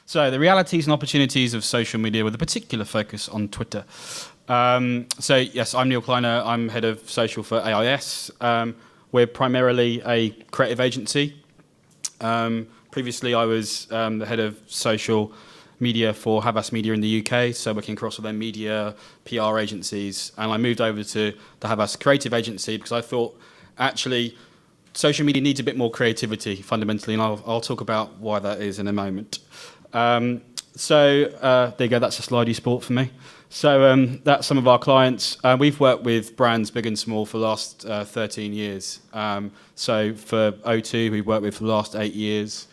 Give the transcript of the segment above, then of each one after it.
So the realities and opportunities of social media with a particular focus on Twitter. So yes, I'm Neil Kleiner. I'm head of social for AIS. We're primarily a creative agency. Previously, I was the head of social media for Havas Media in the UK, so working across all their media, PR agencies, and I moved over to the Havas Creative Agency because I thought, actually, social media needs a bit more creativity, fundamentally, and I'll talk about why that is in a moment. There you go, that's a slidey sport for me. So that's some of our clients. We've worked with brands big and small for the last 13 years. So for O2, we've worked with for the last 8 years,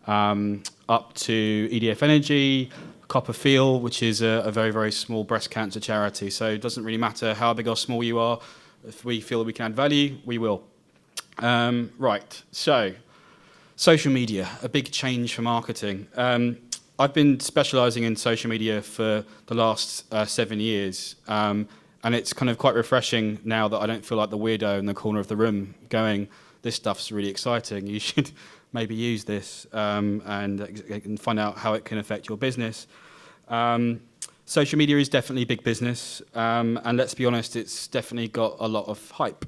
up to EDF Energy, Copperfield, which is a very, very small breast cancer charity. So it doesn't really matter how big or small you are. If we feel that we can add value, we will. Right, so social media, a big change for marketing. I've been specialising in social media for the last 7 years, and it's kind of quite refreshing now that I don't feel like the weirdo in the corner of the room going, this stuff's really exciting, you should maybe use this and find out how it can affect your business. Social media is definitely big business, and let's be honest, it's definitely got a lot of hype.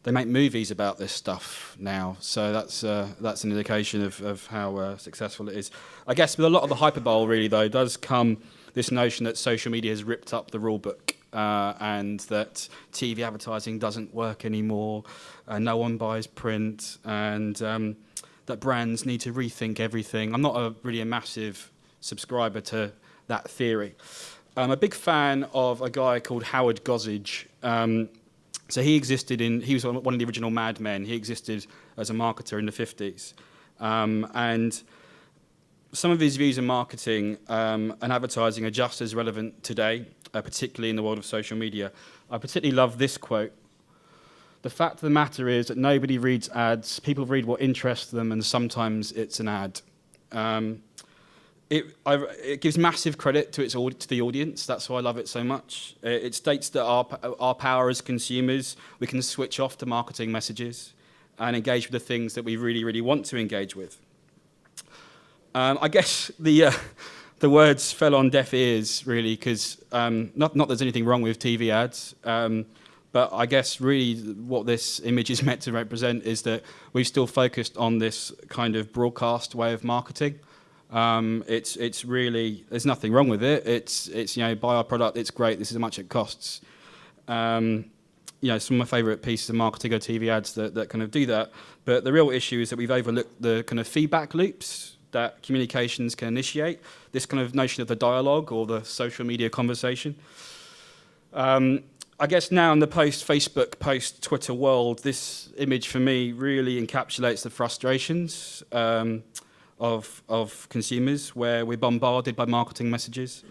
They make movies about this stuff now, so that's an indication of how successful it is. I guess with a lot of the hyperbole, really, though, does come this notion that social media has ripped up the rule book and that TV advertising doesn't work anymore, no one buys print, and that brands need to rethink everything. I'm not really a massive subscriber to that theory. I'm a big fan of a guy called Howard Gossage. So he was one of the original Mad Men. He existed as a marketer in the 50s. And some of his views in marketing and advertising are just as relevant today, particularly in the world of social media. I particularly love this quote. The fact of the matter is that nobody reads ads. People read what interests them, and sometimes it's an ad. It gives massive credit to the audience. That's why I love it so much. It states that our power as consumers, we can switch off to marketing messages and engage with the things that we really, really want to engage with. I guess the words fell on deaf ears, really, because not there's anything wrong with TV ads, but I guess really what this image is meant to represent is that we've still focused on this kind of broadcast way of marketing. It's really, there's nothing wrong with it. It's buy our product, it's great, this is how much it costs. Some of my favourite pieces of marketing are TV ads that kind of do that. But the real issue is that we've overlooked the kind of feedback loops that communications can initiate, this kind of notion of the dialogue or the social media conversation. I guess now in the post-Facebook, post-Twitter world, this image for me really encapsulates the frustrations of consumers, where we're bombarded by marketing messages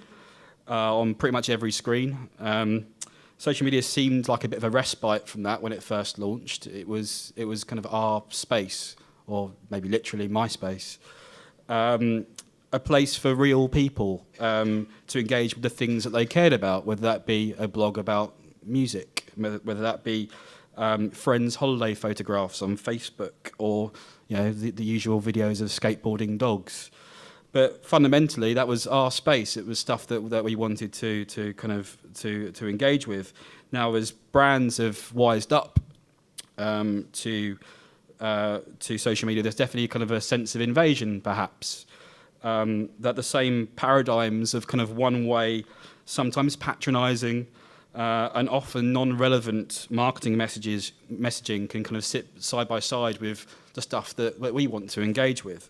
on pretty much every screen. Social media seemed like a bit of a respite from that when it first launched. It was kind of our space, or maybe literally my space, a place for real people to engage with the things that they cared about, whether that be a blog about music, whether that be friends' holiday photographs on Facebook, or the usual videos of skateboarding dogs. But fundamentally, that was our space. It was stuff that we wanted to kind of to engage with. Now, as brands have wised up to social media, there's definitely kind of a sense of invasion, perhaps. That the same paradigms of kind of one-way, sometimes patronising, and often non-relevant marketing messaging can kind of sit side by side with the stuff that we want to engage with.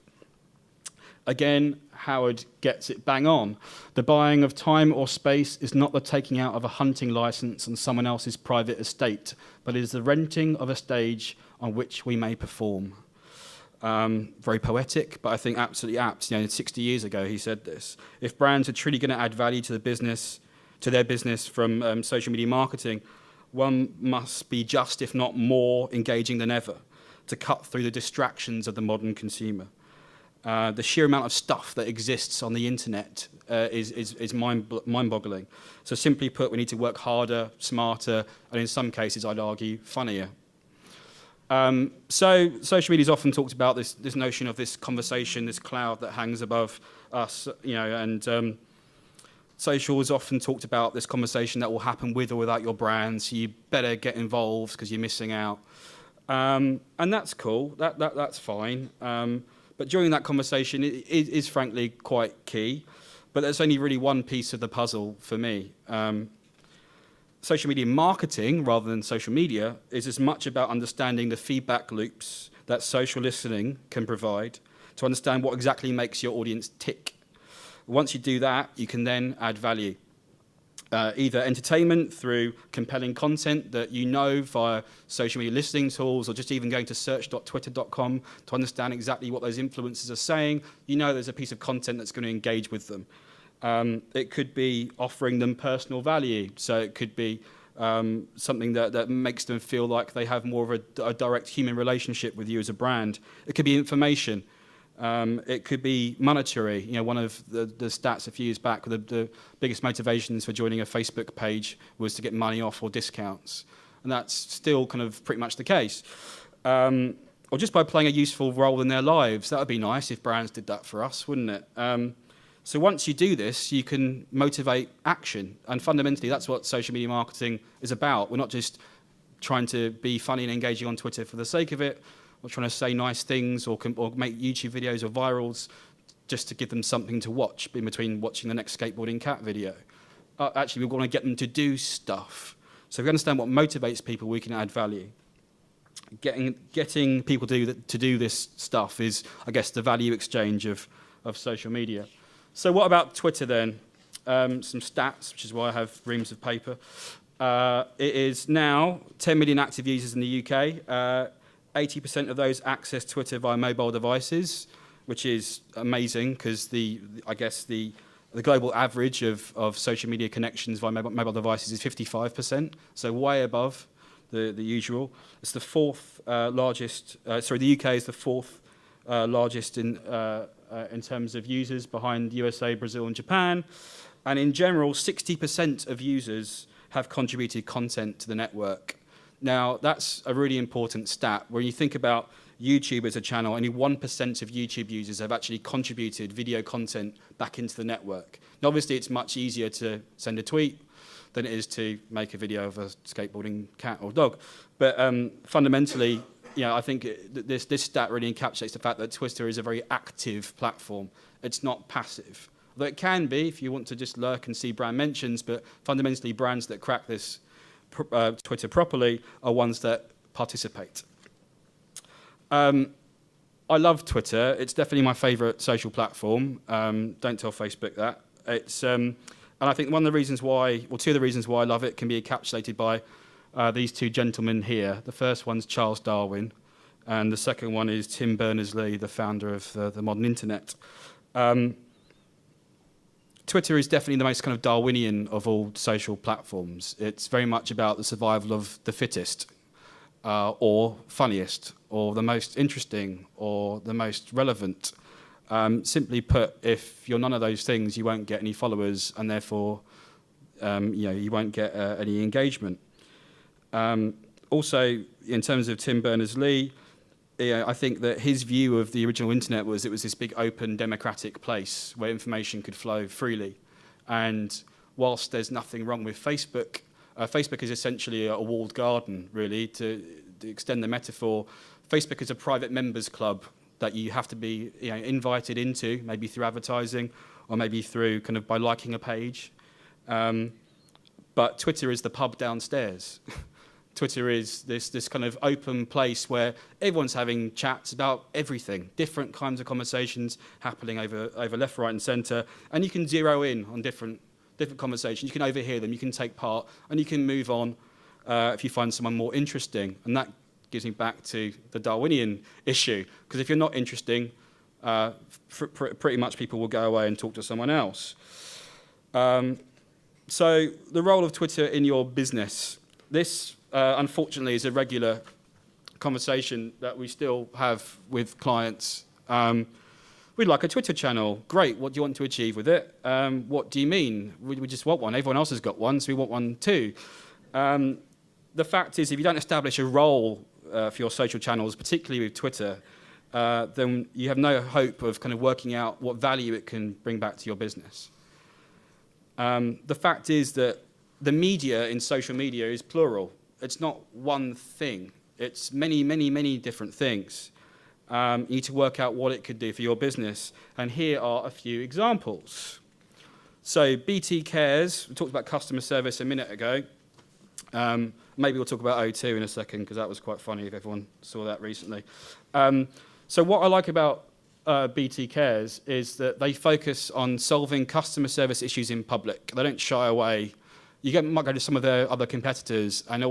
Again, Howard gets it bang on. The buying of time or space is not the taking out of a hunting license on someone else's private estate, but is the renting of a stage on which we may perform. Very poetic, but I think absolutely apt. 60 years ago he said this. If brands are truly going to add value to their business from social media marketing, one must be just, if not more, engaging than ever to cut through the distractions of the modern consumer. The sheer amount of stuff that exists on the internet is mind-boggling. So simply put, we need to work harder, smarter, and in some cases, I'd argue, funnier. So social media is often talked about this notion of this conversation, this cloud that hangs above us, and social is often talked about this conversation that will happen with or without your brand, so you better get involved because you're missing out. And that's cool, that's fine. But during that conversation, it is frankly quite key. But there's only really one piece of the puzzle for me. Social media marketing, rather than social media, is as much about understanding the feedback loops that social listening can provide to understand what exactly makes your audience tick. Once you do that, you can then add value. Either entertainment through compelling content that you know via social media listening tools, or just even going to search.twitter.com to understand exactly what those influencers are saying. You know there's a piece of content that's going to engage with them. It could be offering them personal value. So it could be something that makes them feel like they have more of a direct human relationship with you as a brand. It could be information. It could be monetary. One of the stats a few years back, the biggest motivations for joining a Facebook page was to get money off or discounts. And that's still kind of pretty much the case. Or just by playing a useful role in their lives. That would be nice if brands did that for us, wouldn't it? So once you do this, you can motivate action. And fundamentally, that's what social media marketing is about. We're not just trying to be funny and engaging on Twitter for the sake of it, or trying to say nice things, or make YouTube videos or virals just to give them something to watch in between watching the next skateboarding cat video. Actually, we want to get them to do stuff. So if we understand what motivates people, we can add value. Getting people to do this stuff is, I guess, the value exchange of social media. So what about Twitter then? Some stats, which is why I have reams of paper. It is now 10 million active users in the UK. 80% of those access Twitter via mobile devices, which is amazing because I guess the global average of social media connections via mobile devices is 55%, so way above the usual. It's the fourth largest. The UK is the fourth largest in terms of users, behind USA, Brazil, and Japan. And in general, 60% of users have contributed content to the network. Now, that's a really important stat. When you think about YouTube as a channel, only 1% of YouTube users have actually contributed video content back into the network. Now, obviously, it's much easier to send a tweet than it is to make a video of a skateboarding cat or dog. But fundamentally, I think this stat really encapsulates the fact that Twitter is a very active platform. It's not passive. Although it can be if you want to just lurk and see brand mentions, but fundamentally, brands that crack this Twitter properly are ones that participate. I love Twitter. It's definitely my favorite social platform. Don't tell Facebook that. It's and I think one of the reasons why, or two of the reasons why I love it, can be encapsulated by these two gentlemen here. The first one's Charles Darwin, and the second one is Tim Berners-Lee, the founder of the modern internet. Twitter is definitely the most kind of Darwinian of all social platforms. It's very much about the survival of the fittest, or funniest, or the most interesting, or the most relevant. Simply put, if you're none of those things, you won't get any followers, and therefore, you won't get any engagement. Also, in terms of Tim Berners-Lee, I think that his view of the original internet was it was this big open democratic place where information could flow freely. And whilst there's nothing wrong with Facebook, Facebook is essentially a walled garden, really. To extend the metaphor, Facebook is a private members club that you have to be invited into, maybe through advertising or maybe through kind of by liking a page. But Twitter is the pub downstairs. Twitter is this kind of open place where everyone's having chats about everything, different kinds of conversations happening over left, right, and centre, and you can zero in on different conversations. You can overhear them, you can take part, and you can move on if you find someone more interesting. And that gives me back to the Darwinian issue, because if you're not interesting, pretty much people will go away and talk to someone else. So the role of Twitter in your business. This, unfortunately, is a regular conversation that we still have with clients. We'd like a Twitter channel. Great, what do you want to achieve with it? What do you mean? We just want one. Everyone else has got one, so we want one too. The fact is, if you don't establish a role for your social channels, particularly with Twitter, then you have no hope of kind of working out what value it can bring back to your business. The fact is that the media in social media is plural. It's not one thing. It's many, many, many different things. You need to work out what it could do for your business. And here are a few examples. So BT Cares, we talked about customer service a minute ago. Maybe we'll talk about O2 in a second, because that was quite funny if everyone saw that recently. So what I like about BT Cares is that they focus on solving customer service issues in public. They don't shy away. Might go to some of their other competitors, and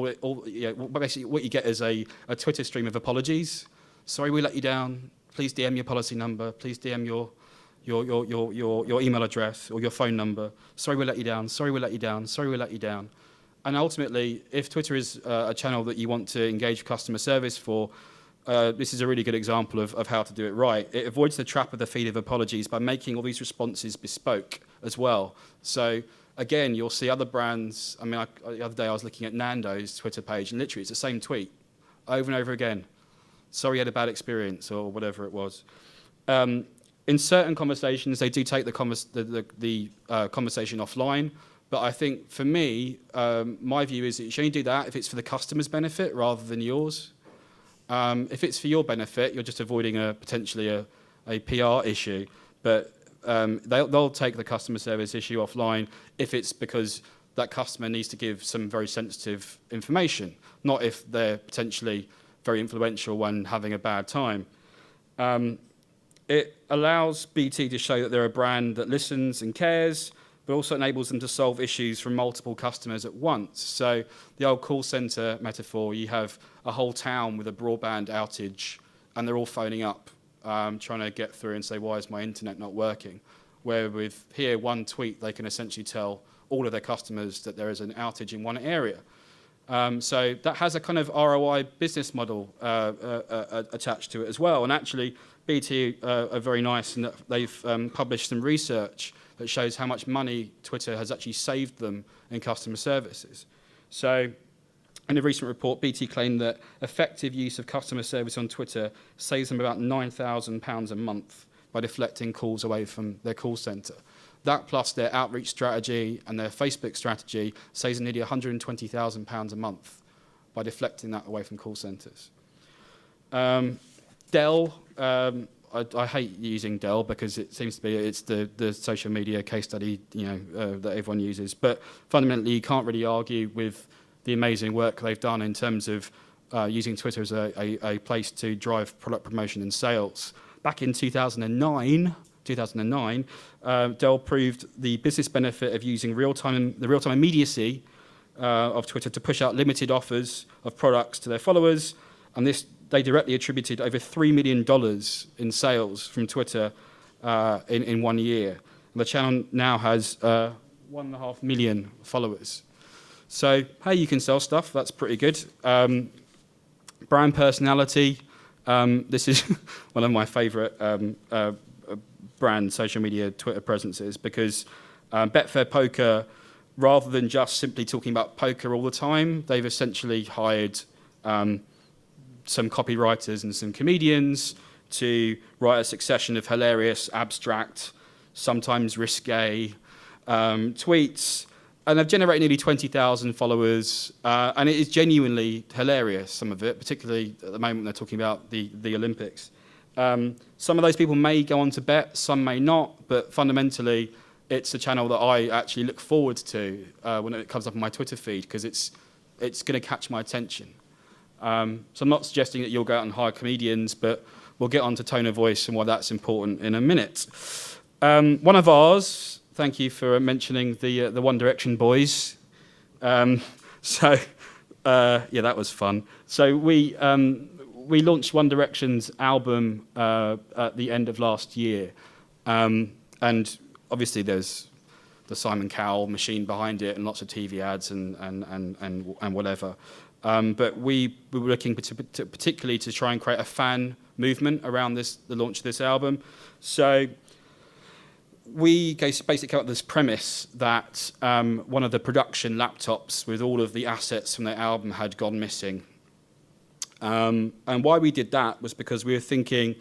basically what you get is a Twitter stream of apologies. Sorry we let you down. Please DM your policy number. Please DM your email address or your phone number. Sorry we let you down. Sorry we let you down. Sorry we let you down. And ultimately, if Twitter is a channel that you want to engage customer service for, this is a really good example of how to do it right. It avoids the trap of the feed of apologies by making all these responses bespoke as well. So again, you'll see other brands. I mean, the other day I was looking at Nando's Twitter page, and literally it's the same tweet over and over again. Sorry you had a bad experience, or whatever it was. In certain conversations, they do take the conversation offline. But I think for me, my view is that you should only do that if it's for the customer's benefit rather than yours. If it's for your benefit, you're just avoiding potentially a PR issue. But they'll take the customer service issue offline if it's because that customer needs to give some very sensitive information, not if they're potentially very influential when having a bad time. It allows BT to show that they're a brand that listens and cares, but also enables them to solve issues from multiple customers at once. So the old call center metaphor, you have a whole town with a broadband outage, and they're all phoning up, trying to get through and say, why is my internet not working? Where with here, one tweet, they can essentially tell all of their customers that there is an outage in one area. So that has a kind of ROI business model attached to it as well. And actually, BT are very nice in that they've published some research that shows how much money Twitter has actually saved them in customer services. So in a recent report, BT claimed that effective use of customer service on Twitter saves them about £9,000 a month by deflecting calls away from their call centre. That plus their outreach strategy and their Facebook strategy saves them nearly £120,000 a month by deflecting that away from call centres. Dell, I hate using Dell because it seems to be it's the social media case study that everyone uses. But fundamentally, you can't really argue with the amazing work they've done in terms of using Twitter as a place to drive product promotion and sales. Back in 2009, Dell proved the business benefit of using the real-time immediacy of Twitter to push out limited offers of products to their followers, and this they directly attributed over $3 million in sales from Twitter in 1 year. And the channel now has 1.5 million followers. So, hey, you can sell stuff. That's pretty good. Brand personality. This is one of my favorite brand social media Twitter presences because Betfair Poker, rather than just simply talking about poker all the time, they've essentially hired some copywriters and some comedians to write a succession of hilarious, abstract, sometimes risque tweets. And they've generated nearly 20,000 followers. And it is genuinely hilarious, some of it, particularly at the moment they're talking about the Olympics. Some of those people may go on to bet, some may not, but fundamentally it's a channel that I actually look forward to when it comes up on my Twitter feed because it's going to catch my attention. So I'm not suggesting that you'll go out and hire comedians, but we'll get on to tone of voice and why that's important in a minute. One of ours, thank you for mentioning the One Direction boys. Yeah, that was fun. So we launched One Direction's album at the end of last year. And obviously there's the Simon Cowell machine behind it and lots of TV ads and whatever. But we were looking particularly to try and create a fan movement around the launch of this album. So we basically came up with this premise that one of the production laptops with all of the assets from the album had gone missing. And why we did that was because we were thinking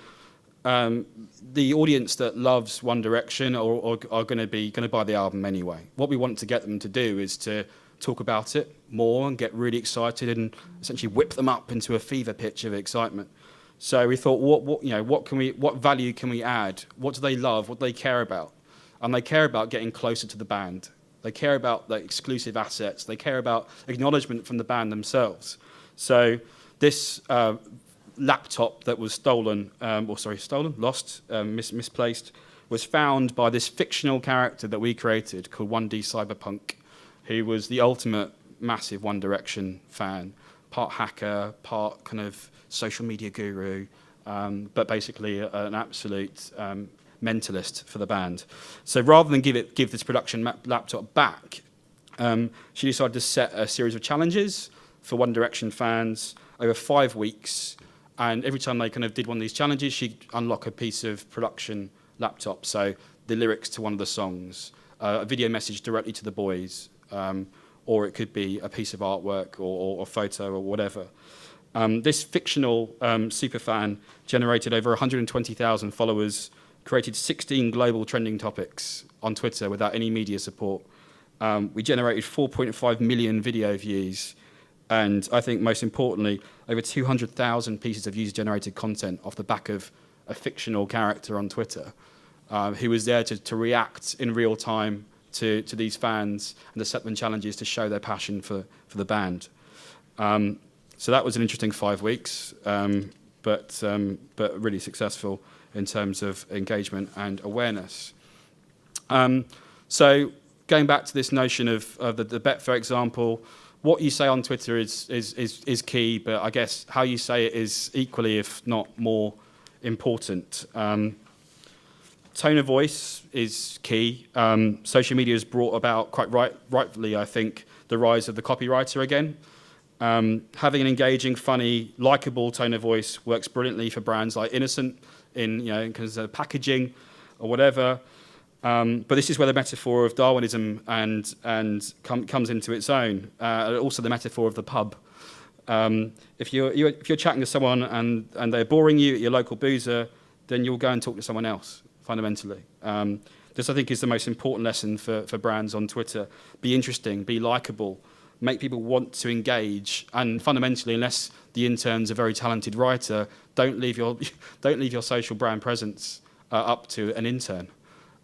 the audience that loves One Direction are going to buy the album anyway. What we want to get them to do is to talk about it more and get really excited and essentially whip them up into a fever pitch of excitement. So we thought, what value can we add? What do they love? What do they care about? And they care about getting closer to the band. They care about the exclusive assets. They care about acknowledgement from the band themselves. So this laptop that was misplaced, was found by this fictional character that we created called 1D Cyberpunk, who was the ultimate massive One Direction fan, part hacker, part kind of social media guru, but basically an absolute mentalist for the band. So rather than give this production laptop back, she decided to set a series of challenges for One Direction fans over 5 weeks, and every time they kind of did one of these challenges, she'd unlock a piece of production laptop, so the lyrics to one of the songs, a video message directly to the boys, or it could be a piece of artwork or a photo or whatever. This fictional superfan generated over 120,000 followers, created 16 global trending topics on Twitter without any media support. We generated 4.5 million video views, and I think most importantly, over 200,000 pieces of user-generated content off the back of a fictional character on Twitter who was there to react in real time to these fans and to set them challenges to show their passion for the band. So that was an interesting 5 weeks, but really successful in terms of engagement and awareness. So going back to this notion of the Betfair example, what you say on Twitter is key, but I guess how you say it is equally, if not more, important. Tone of voice is key. Social media has brought about, quite rightfully, I think, the rise of the copywriter again. Having an engaging, funny, likable tone of voice works brilliantly for brands like Innocent in because of packaging or whatever. But this is where the metaphor of Darwinism comes into its own. Also, the metaphor of the pub. If you're chatting to someone and they're boring you at your local boozer, then you'll go and talk to someone else. Fundamentally, this I think is the most important lesson for brands on Twitter. Be interesting, be likable, make people want to engage, and fundamentally, unless the intern's a very talented writer, don't leave your social brand presence up to an intern.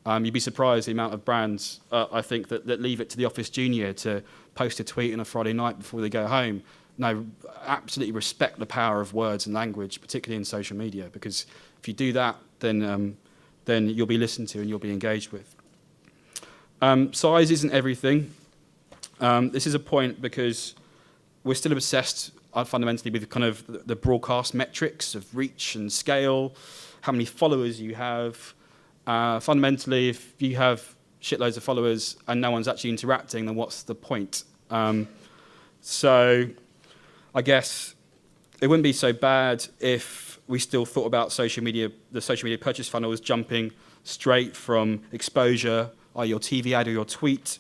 You'd be surprised the amount of brands, I think, that leave it to the office junior to post a tweet on a Friday night before they go home. No, absolutely respect the power of words and language, particularly in social media, because if you do that, then you'll be listened to and you'll be engaged with. Size isn't everything. This is a point because we're still obsessed fundamentally with kind of the broadcast metrics of reach and scale, how many followers you have. Fundamentally, if you have shitloads of followers and no one's actually interacting, then what's the point? So I guess it wouldn't be so bad if we still thought about social media, the social media purchase funnel as jumping straight from exposure, or your TV ad or your tweet,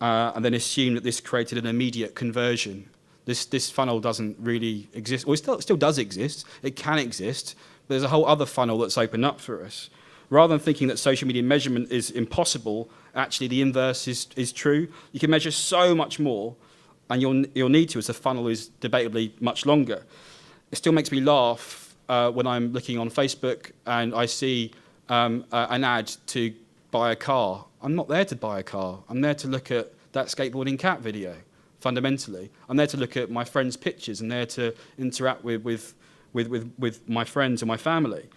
and then assume that this created an immediate conversion. This funnel doesn't really exist, or it still does exist. It can exist, but there's a whole other funnel that's opened up for us. Rather than thinking that social media measurement is impossible, actually the inverse is true. You can measure so much more, and you'll need to as the funnel is debatably much longer. It still makes me laugh when I'm looking on Facebook and I see an ad to buy a car. I'm not there to buy a car. I'm there to look at that skateboarding cat video, fundamentally. I'm there to look at my friends' pictures and there to interact with my friends and my family.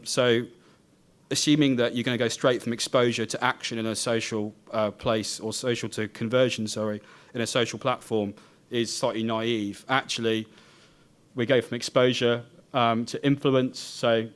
So assuming that you're going to go straight from exposure to action in a social place, or social to conversion, in a social platform is slightly naive. Actually, we go from exposure to influence. So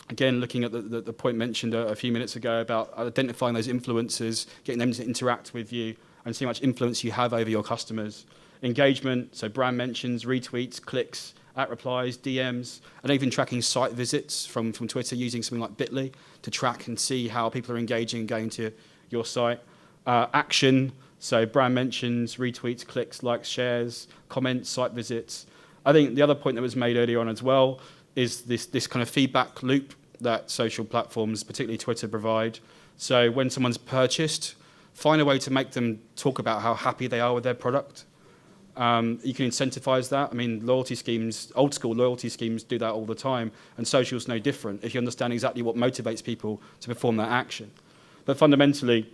again, looking at the point mentioned a few minutes ago about identifying those influencers, getting them to interact with you and see how much influence you have over your customers. Engagement, so brand mentions, retweets, clicks, at replies, DMs, and even tracking site visits from Twitter using something like Bitly to track and see how people are engaging and going to your site. Action, so brand mentions, retweets, clicks, likes, shares, comments, site visits. I think the other point that was made earlier on as well is this kind of feedback loop that social platforms, particularly Twitter, provide. So when someone's purchased, find a way to make them talk about how happy they are with their product. You can incentivize that. I mean, loyalty schemes, old school loyalty schemes do that all the time, and social's no different if you understand exactly what motivates people to perform that action. But fundamentally,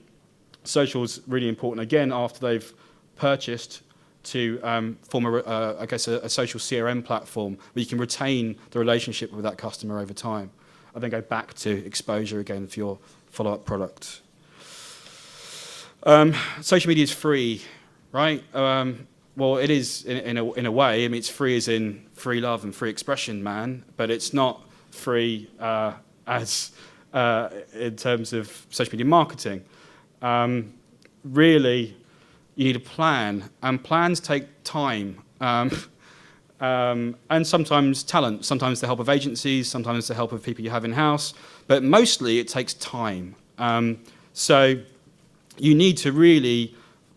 social's really important, again, after they've purchased, to form, a social CRM platform where you can retain the relationship with that customer over time. And then go back to exposure again for your follow-up product. Social media is free, right? Well, it is in a way. I mean, it's free as in free love and free expression, man. But it's not free as in terms of social media marketing. Really, you need a plan, and plans take time. And sometimes talent, sometimes the help of agencies, sometimes the help of people you have in-house, but mostly it takes time. So you need to really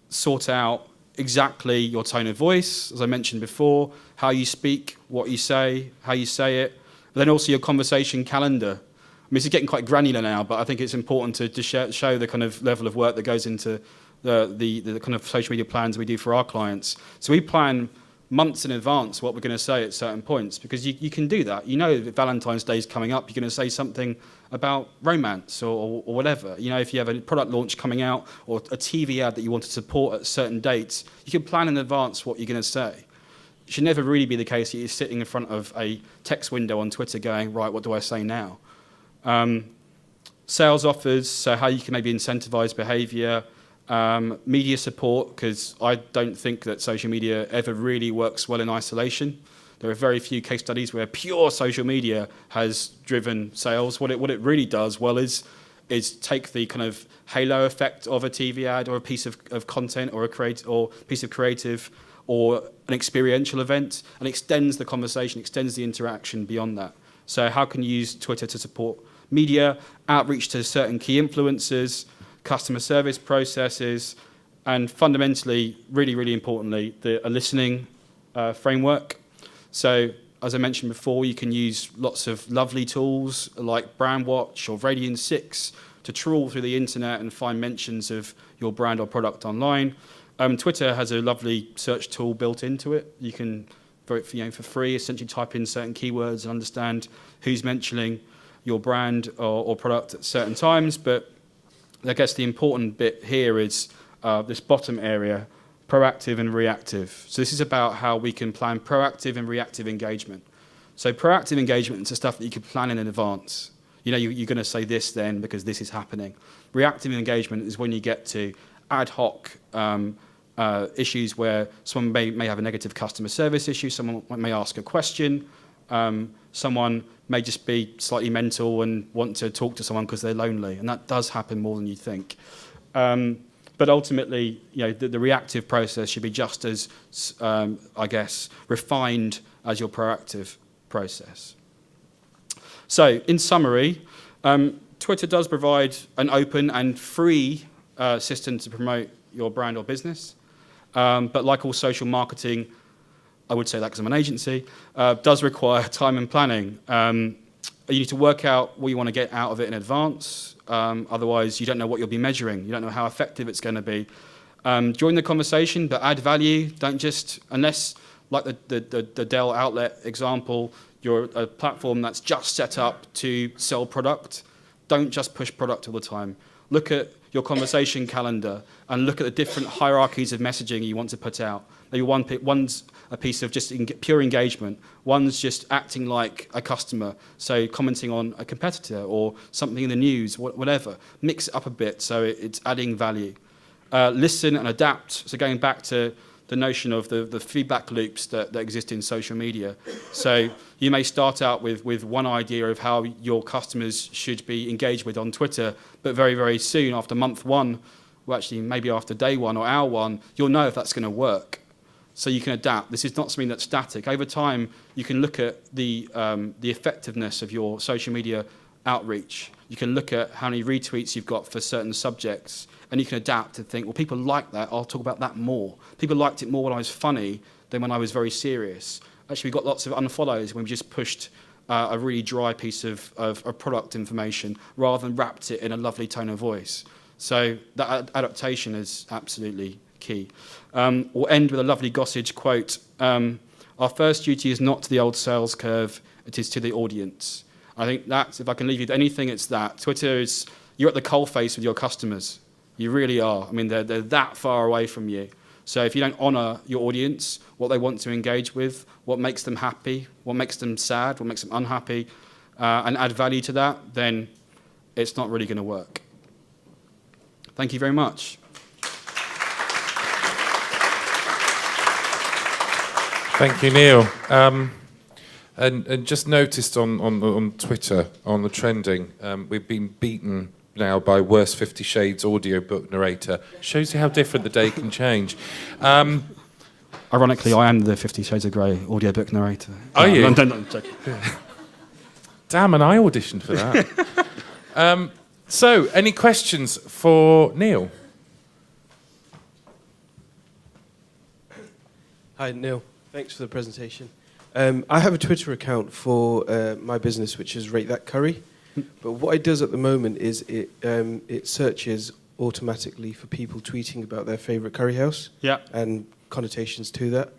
sort out exactly your tone of voice, as I mentioned before, how you speak, what you say, how you say it, but then also your conversation calendar. I mean, this is getting quite granular now, but I think it's important to show the kind of level of work that goes into the kind of social media plans we do for our clients. So we plan months in advance what we're going to say at certain points, because you can do that. You know, if Valentine's Day is coming up, you're going to say something about romance or whatever. You know, if you have a product launch coming out or a TV ad that you want to support at certain dates, you can plan in advance what you're going to say. It should never really be the case that you're sitting in front of a text window on Twitter going, right, what do I say now? Sales offers, so how you can maybe incentivize behavior. Media support, because I don't think that social media ever really works well in isolation. There are very few case studies where pure social media has driven sales. What it really does well is take the kind of halo effect of a TV ad or a piece of content or piece of creative or an experiential event and extends the conversation, extends the interaction beyond that. So how can you use Twitter to support media, outreach to certain key influencers, customer service processes, and fundamentally, really, really importantly, a listening framework. So, as I mentioned before, you can use lots of lovely tools like Brandwatch or Radian 6 to trawl through the internet and find mentions of your brand or product online. Twitter has a lovely search tool built into it. You can, for free, essentially type in certain keywords and understand who's mentioning your brand or product at certain times. But I guess the important bit here is this bottom area, proactive and reactive. So this is about how we can plan proactive and reactive engagement. So proactive engagement is the stuff that you can plan in advance. You know, you're going to say this then because this is happening. Reactive engagement is when you get to ad hoc issues where someone may have a negative customer service issue, someone may ask a question, someone may just be slightly mental and want to talk to someone because they're lonely, and that does happen more than you think. But ultimately, the reactive process should be just as, refined as your proactive process. So, in summary, Twitter does provide an open and free system to promote your brand or business. But like all social marketing, I would say that because I'm an agency, does require time and planning. You need to work out what you want to get out of it in advance. Otherwise, you don't know what you'll be measuring. You don't know how effective it's going to be. Join the conversation, but add value. Don't just, unless, like the Dell outlet example, you're a platform that's just set up to sell product. Don't just push product all the time. Look at your conversation calendar and look at the different hierarchies of messaging you want to put out. Maybe one's a piece of just pure engagement. One's just acting like a customer, so commenting on a competitor or something in the news, whatever. Mix it up a bit so it's adding value. Listen and adapt. So going back to the notion of the feedback loops that exist in social media. So you may start out with one idea of how your customers should be engaged with on Twitter, but very, very soon, after month one, well, actually maybe after day one or hour one, you'll know if that's going to work. So you can adapt. This is not something that's static. Over time, you can look at the effectiveness of your social media outreach. You can look at how many retweets you've got for certain subjects, and you can adapt and think, well, people like that, I'll talk about that more. People liked it more when I was funny than when I was very serious. actually we got lots of unfollows when we just pushed a really dry piece of product information rather than wrapped it in a lovely tone of voice. So that adaptation is absolutely key. We'll end with a lovely Gossage quote. Our first duty is not to the old sales curve, it is to the audience. I think that's, if I can leave you with anything, it's that. Twitter is, you're at the coalface with your customers. You really are. I mean, they're that far away from you. So if you don't honour your audience, what they want to engage with, what makes them happy, what makes them sad, what makes them unhappy, and add value to that, then it's not really going to work. Thank you very much. Thank you, Neil. And just noticed on Twitter, on the trending, we've been beaten now by worst 50 Shades audiobook narrator. Shows you how different the day can change. Ironically, I am the 50 Shades of Grey audiobook narrator. Are you? No, I'm joking. Damn, and I auditioned for that. So, any questions for Neil? Hi, Neil. Thanks for the presentation. I have a Twitter account for my business, which is Rate That Curry. But what it does at the moment is it searches automatically for people tweeting about their favourite curry house and connotations to that.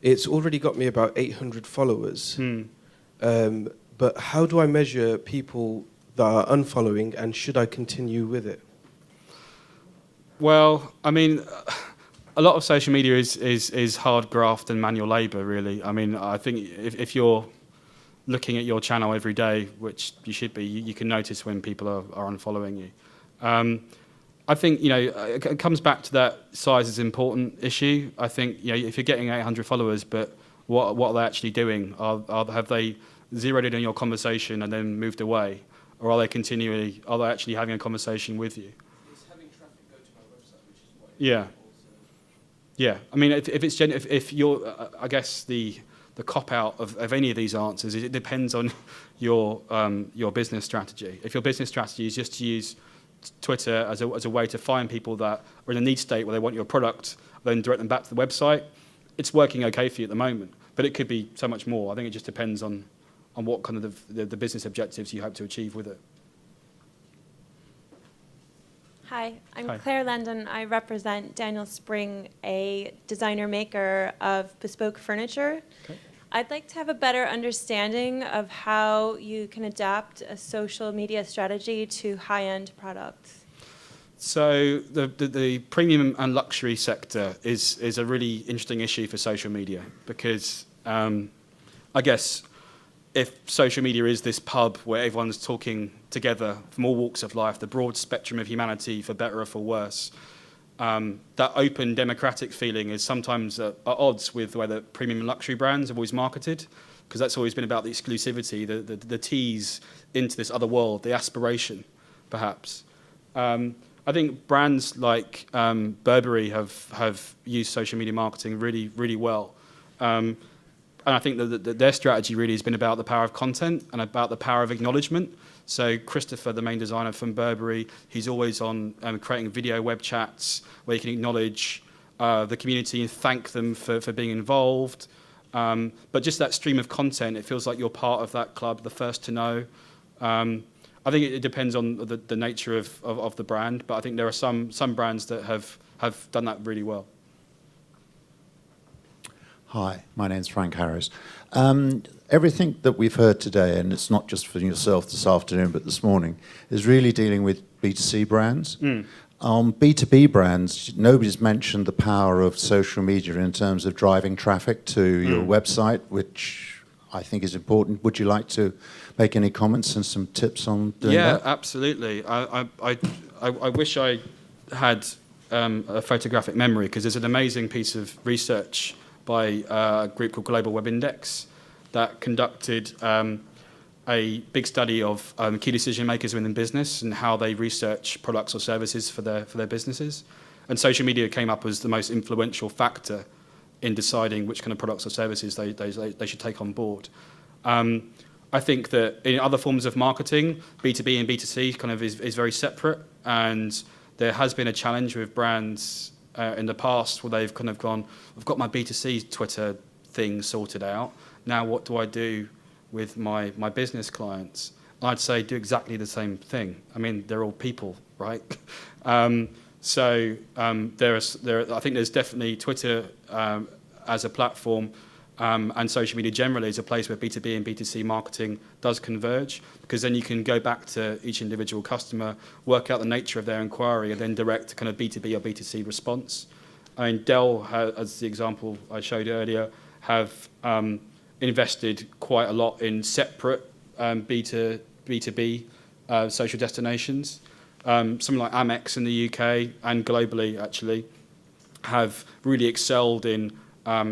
It's already got me about 800 followers. But how do I measure people that are unfollowing, and should I continue with it? Well, I mean, a lot of social media is hard graft and manual labour, really. I mean, I think if you're looking at your channel every day, which you should be, you can notice when people are unfollowing you. I think, it comes back to that size is important issue. I think, if you're getting 800 followers, but what are they actually doing? Have they zeroed in on your conversation and then moved away? Or are they actually having a conversation with you? It's having traffic go to my website, which is what Yeah. I mean, if you're, I guess the cop-out of any of these answers is it depends on your business strategy. If your business strategy is just to use Twitter as a way to find people that are in a need state where they want your product, then direct them back to the website, it's working okay for you at the moment. But it could be so much more. I think it just depends on what kind of the business objectives you hope to achieve with it. Hi, I'm Hi. Claire Landon. I represent Daniel Spring, a designer maker of bespoke furniture. Okay. I'd like to have a better understanding of how you can adapt a social media strategy to high-end products. So the premium and luxury sector is a really interesting issue for social media because I guess if social media is this pub where everyone's talking together from all walks of life, the broad spectrum of humanity, for better or for worse, that open democratic feeling is sometimes at odds with the way that premium and luxury brands have always marketed, because that's always been about the exclusivity, the tease into this other world, the aspiration, perhaps. I think brands like Burberry have used social media marketing really, really well. And I think that their strategy really has been about the power of content and about the power of acknowledgement. So Christopher, the main designer from Burberry, he's always on creating video web chats where you can acknowledge the community and thank them for being involved. But just that stream of content, it feels like you're part of that club, the first to know. I think it depends on the nature of the brand, but I think there are some brands that have done that really well. Hi, my name's Frank Harris. Everything that we've heard today, and it's not just for yourself this afternoon, but this morning, is really dealing with B2C brands. On B2B brands, nobody's mentioned the power of social media in terms of driving traffic to your website, which I think is important. Would you like to make any comments and some tips on doing that? Yeah, absolutely. I wish I had a photographic memory, because there's an amazing piece of research by a group called Global Web Index that conducted a big study of key decision makers within business and how they research products or services for their businesses. And social media came up as the most influential factor in deciding which kind of products or services they should take on board. I think that in other forms of marketing, B2B and B2C kind of is very separate, and there has been a challenge with brands in the past where they've kind of gone, I've got my B2C Twitter thing sorted out. Now what do I do with my business clients? I'd say do exactly the same thing. I mean, they're all people, right? I think there's definitely Twitter as a platform and social media generally is a place where B2B and B2C marketing does converge, because then you can go back to each individual customer, work out the nature of their inquiry, and then direct kind of B2B or B2C response. I mean, Dell, as the example I showed earlier, have invested quite a lot in separate B2B social destinations. Something like Amex in the UK and globally, actually, have really excelled in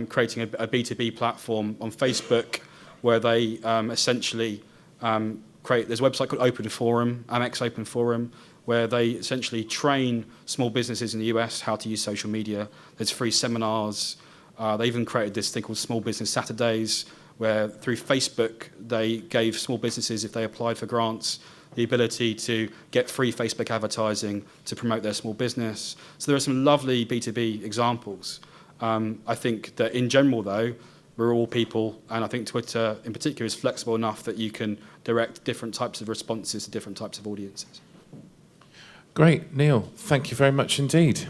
creating a B2B platform on Facebook, where they essentially there's a website called Open Forum, Amex Open Forum, where they essentially train small businesses in the US how to use social media. There's free seminars. They even created this thing called Small Business Saturdays, where through Facebook they gave small businesses, if they applied for grants, the ability to get free Facebook advertising to promote their small business. So there are some lovely B2B examples. I think that in general, though, we're all people, and I think Twitter in particular is flexible enough that you can direct different types of responses to different types of audiences. Great, Neil. Thank you very much indeed.